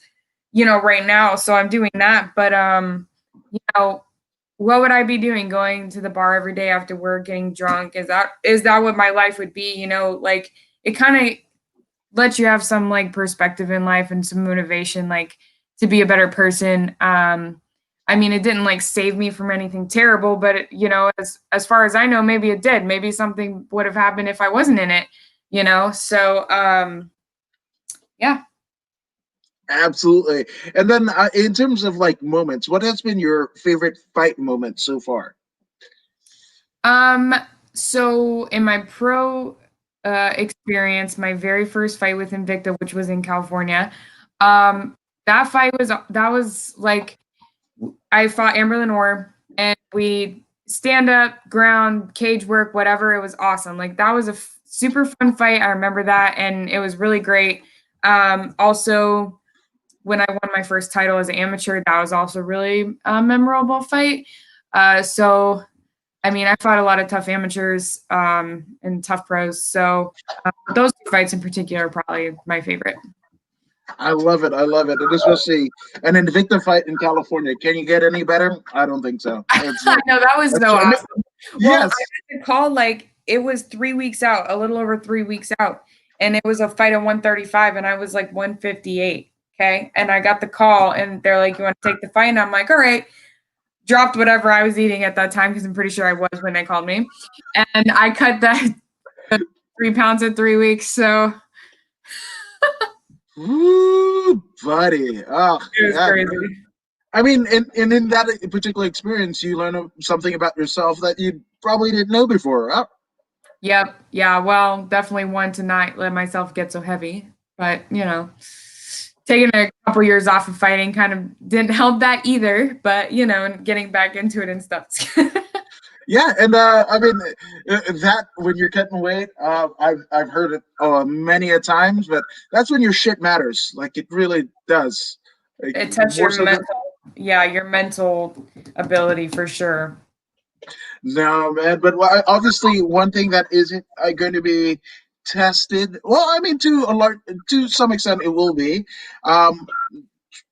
right now, so I'm doing that. But what would I be doing? Going to the bar every day after work, getting drunk? Is that what my life would be? Like it kind of lets you have some like perspective in life and some motivation like to be a better person. I mean, it didn't like save me from anything terrible, but as far as I know, maybe it did. Maybe something would have happened if I wasn't in it, So yeah. Absolutely. And then in terms of like moments, what has been your favorite fight moment so far? So in my pro experience, my very first fight with Invicta, which was in California, that was like I fought Amberlyn Orr and we stand up, ground, cage work, whatever. It was awesome. Like that was a super fun fight. I remember that, and it was really great. Also, when I won my first title as an amateur, that was also really a memorable fight. So, I mean, I fought a lot of tough amateurs and tough pros. So, those two fights in particular are probably my favorite. I love it. I love it. And especially an Invicta fight in California. Can you get any better? I don't think so. It's I know that was so awesome. Well, I yes. had to call like it was 3 weeks out, a little over 3 weeks out, and it was a fight at 135, and I was like 158. Okay, and I got the call, and they're like, "You want to take the fight?" And I'm like, "All right." Dropped whatever I was eating at that time because I'm pretty sure I was when they called me, and I cut that 3 pounds in 3 weeks. So Woo, buddy. Oh, it was yeah. crazy. I mean, in that particular experience, you learn something about yourself that you probably didn't know before. Oh, Yep. Yeah. Well, definitely one to not let myself get so heavy, but taking a couple years off of fighting kind of didn't help that either, but and getting back into it and stuff. yeah, and I mean that when you're cutting weight, I've heard it many a times, but that's when your shit matters. Like it really does. Like It touched more your so than your mental ability for sure. no, man. But obviously, one thing that isn't going to be tested. Well, I mean, to some extent, it will be. Um,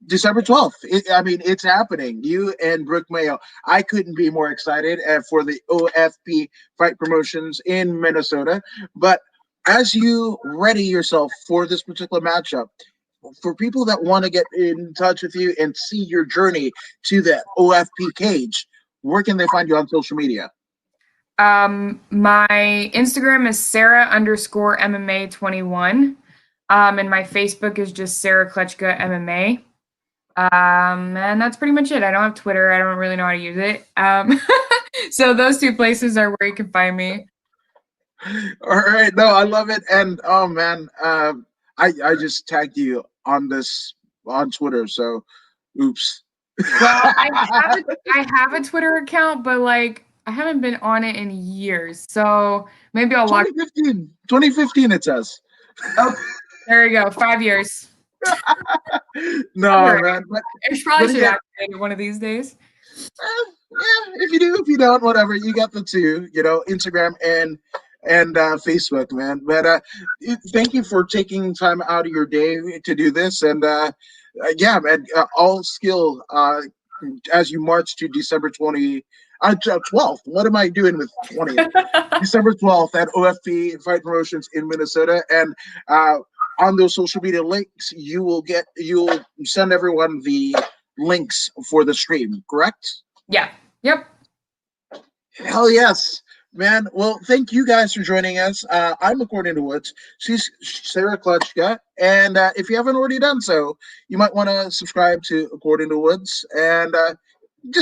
December 12th. I mean, it's happening. You and Brooke Mayo. I couldn't be more excited for the OFP Fight Promotions in Minnesota. But as you ready yourself for this particular matchup, for people that want to get in touch with you and see your journey to the OFP cage, where can they find you on social media? My Instagram is Sarah_MMA21. And my Facebook is just Sarah Kleczka MMA. And that's pretty much it. I don't have Twitter. I don't really know how to use it. So those two places are where you can find me. All right, no, I love it, and oh man, I just tagged you on this on Twitter, so oops. Well, I have a Twitter account, but like I haven't been on it in years. So maybe I'll log. 2015 it says. Oh, there you go. 5 years. No, man, I probably should again, activate it one of these days. yeah, if you do, if you don't, whatever. You got the two, Instagram and Facebook, man. But thank you for taking time out of your day to do this, and yeah, man, all skill as you march to December 12th. What am I doing with 20th? December 12th at OFP Fight Promotions in Minnesota, and on those social media links, you'll send everyone the links for the stream, correct? Yeah. Yep. Hell yes, man. Well, thank you guys for joining us. I'm According to Woods. She's Sarah Kleczka. And if you haven't already done so, you might want to subscribe to According to Woods and just